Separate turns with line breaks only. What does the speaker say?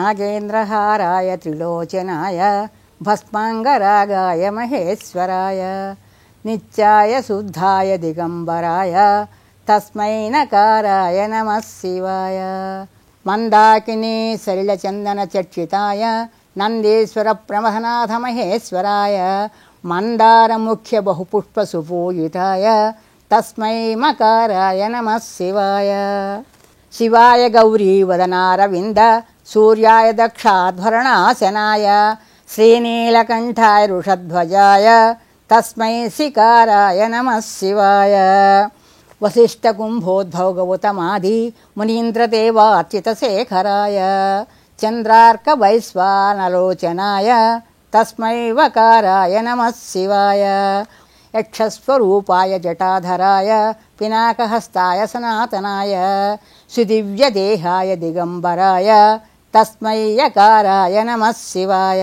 नागेन्द्रहाराय त्रिलोचनाय भस्माङ्गरागाय महेश्वराय नित्याय शुद्धाय दिगम्बराय तस्मै नकाराय नमः शिवाय मंदाकिनी सलिलचंदन चर्चिताय नंदीश्वर प्रमथनाथ महेश्वराय मंदार मुख्य बहुपुष्प सुपूजिताय तस्मै मकाराय नमः शिवाय शिवाय गौरी वदनारविंद सूर्याय दक्षाध्वरणासनाय श्रीनीलकंठाय वृषध्वजाय तस्मै शिकाराय नमः शिवाय वसिष्ठकुंभोद्भव गौतमादि मुनीन्द्रदेवार्चितशेखराय चन्द्रार्कवैश्वानरोचनाय तस्मै वकाराय नमः शिवाय यक्षस्वरूपाय जटाधराय पिनाकहस्ताय सनातनाय सुदिव्यदेहाय दिगंबराय तस्मै यकाराय नमः शिवाय